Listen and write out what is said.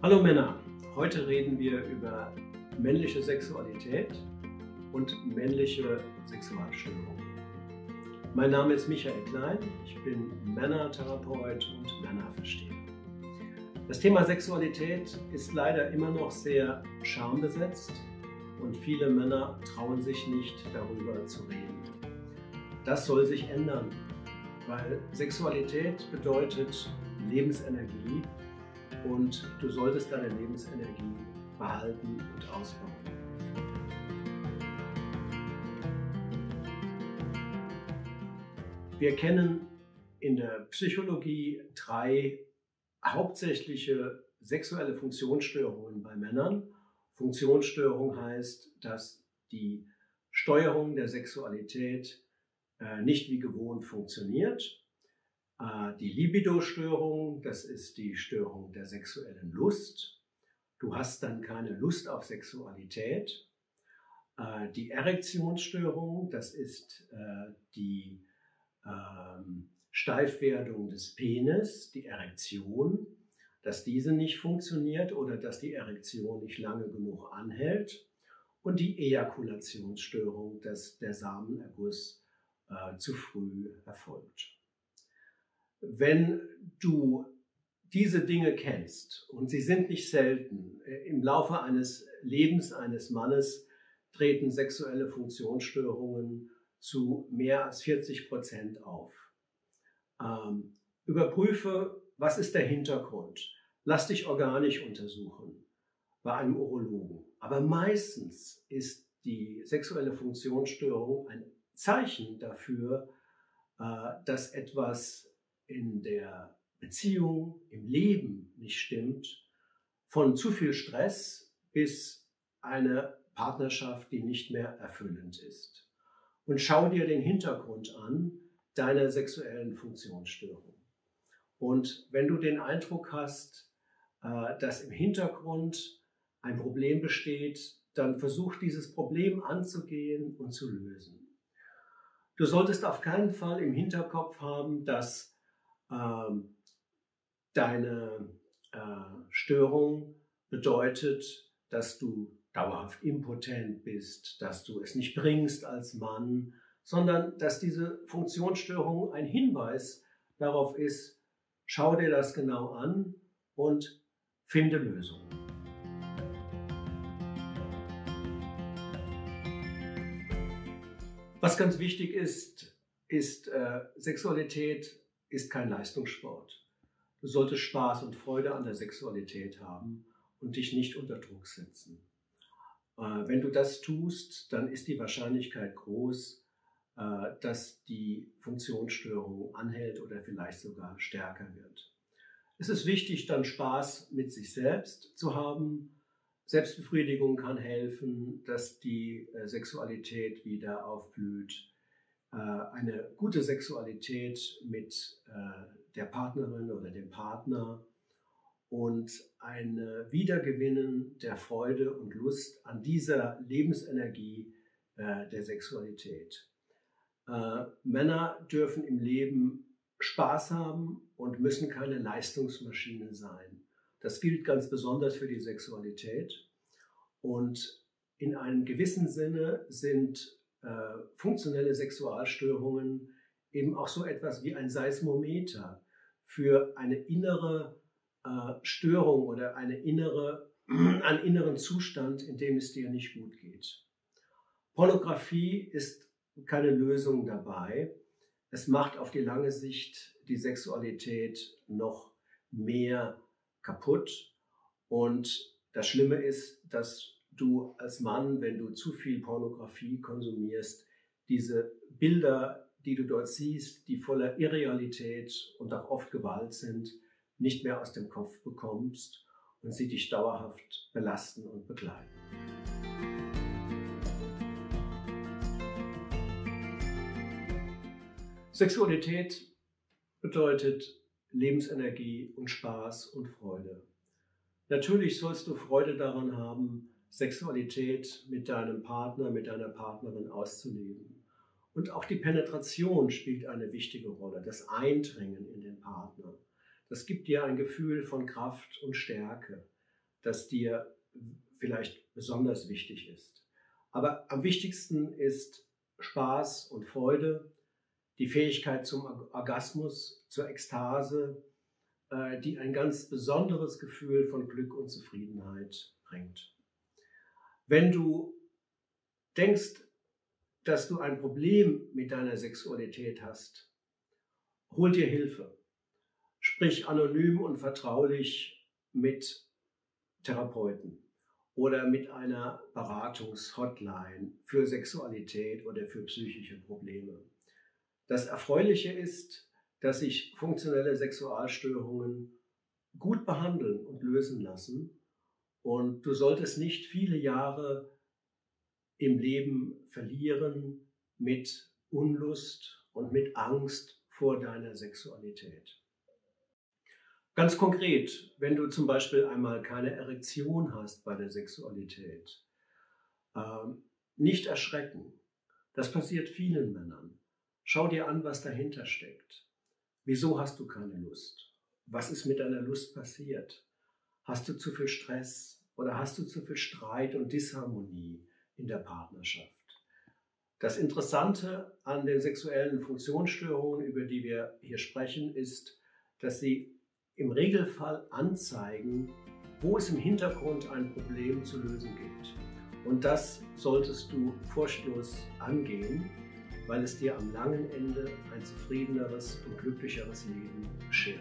Hallo Männer, heute reden wir über männliche Sexualität und männliche Sexualstörungen. Mein Name ist Michael Klein, ich bin Männertherapeut und Männerversteher. Das Thema Sexualität ist leider immer noch sehr schambesetzt und viele Männer trauen sich nicht, darüber zu reden. Das soll sich ändern, weil Sexualität bedeutet Lebensenergie und du solltest deine Lebensenergie behalten und ausbauen. Wir kennen in der Psychologie 3 hauptsächliche sexuelle Funktionsstörungen bei Männern. Funktionsstörung heißt, dass die Steuerung der Sexualität nicht wie gewohnt funktioniert. Die Libido-Störung, das ist die Störung der sexuellen Lust. Du hast dann keine Lust auf Sexualität. Die Erektionsstörung, das ist die Steifwerdung des Penis, die Erektion, dass diese nicht funktioniert oder dass die Erektion nicht lange genug anhält. Und die Ejakulationsstörung, dass der Samenerguss zu früh erfolgt. Wenn du diese Dinge kennst, und sie sind nicht selten, im Laufe eines Lebens eines Mannes treten sexuelle Funktionsstörungen zu mehr als 40% auf. Überprüfe, was ist der Hintergrund. Lass dich organisch untersuchen bei einem Urologen. Aber meistens ist die sexuelle Funktionsstörung ein Zeichen dafür, dass etwas in der Beziehung, im Leben nicht stimmt, von zu viel Stress bis eine Partnerschaft, die nicht mehr erfüllend ist. Und schau dir den Hintergrund an deiner sexuellen Funktionsstörung. Und wenn du den Eindruck hast, dass im Hintergrund ein Problem besteht, dann versuch dieses Problem anzugehen und zu lösen. Du solltest auf keinen Fall im Hinterkopf haben, dass deine Störung bedeutet, dass du dauerhaft impotent bist, dass du es nicht bringst als Mann, sondern dass diese Funktionsstörung ein Hinweis darauf ist, schau dir das genau an und finde Lösungen. Was ganz wichtig ist, Sexualität ist kein Leistungssport. Du solltest Spaß und Freude an der Sexualität haben und dich nicht unter Druck setzen. Wenn du das tust, dann ist die Wahrscheinlichkeit groß, dass die Funktionsstörung anhält oder vielleicht sogar stärker wird. Es ist wichtig, dann Spaß mit sich selbst zu haben. Selbstbefriedigung kann helfen, dass die Sexualität wieder aufblüht. Eine gute Sexualität mit der Partnerin oder dem Partner und ein Wiedergewinnen der Freude und Lust an dieser Lebensenergie der Sexualität. Männer dürfen im Leben Spaß haben und müssen keine Leistungsmaschine sein. Das gilt ganz besonders für die Sexualität. Und in einem gewissen Sinne sind funktionelle Sexualstörungen eben auch so etwas wie ein Seismometer für eine innere Störung oder einen inneren Zustand, in dem es dir nicht gut geht. Pornografie ist keine Lösung dabei. Es macht auf die lange Sicht die Sexualität noch mehr kaputt. Und das Schlimme ist, dass du als Mann, wenn du zu viel Pornografie konsumierst, diese Bilder, die du dort siehst, die voller Irrealität und auch oft Gewalt sind, nicht mehr aus dem Kopf bekommst und sie dich dauerhaft belasten und begleiten. Sexualität bedeutet Lebensenergie und Spaß und Freude. Natürlich sollst du Freude daran haben, Sexualität mit deinem Partner, mit deiner Partnerin auszuleben. Und auch die Penetration spielt eine wichtige Rolle, das Eindringen in den Partner. Das gibt dir ein Gefühl von Kraft und Stärke. das dir vielleicht besonders wichtig ist. Aber am wichtigsten ist Spaß und Freude, die Fähigkeit zum Orgasmus, zur Ekstase, die ein ganz besonderes Gefühl von Glück und Zufriedenheit bringt. Wenn du denkst, dass du ein Problem mit deiner Sexualität hast, hol dir Hilfe. Sprich anonym und vertraulich mit Therapeuten oder mit einer Beratungshotline für Sexualität oder für psychische Probleme. Das Erfreuliche ist, dass sich funktionelle Sexualstörungen gut behandeln und lösen lassen und du solltest nicht viele Jahre im Leben verlieren mit Unlust und mit Angst vor deiner Sexualität. Ganz konkret, wenn du zum Beispiel einmal keine Erektion hast bei der Sexualität, nicht erschrecken. Das passiert vielen Männern. Schau dir an, was dahinter steckt. Wieso hast du keine Lust? Was ist mit deiner Lust passiert? Hast du zu viel Stress oder hast du zu viel Streit und Disharmonie in der Partnerschaft? Das Interessante an den sexuellen Funktionsstörungen, über die wir hier sprechen, ist, dass sie im Regelfall anzeigen, wo es im Hintergrund ein Problem zu lösen gibt. Und das solltest du furchtlos angehen, weil es dir am langen Ende ein zufriedeneres und glücklicheres Leben beschert.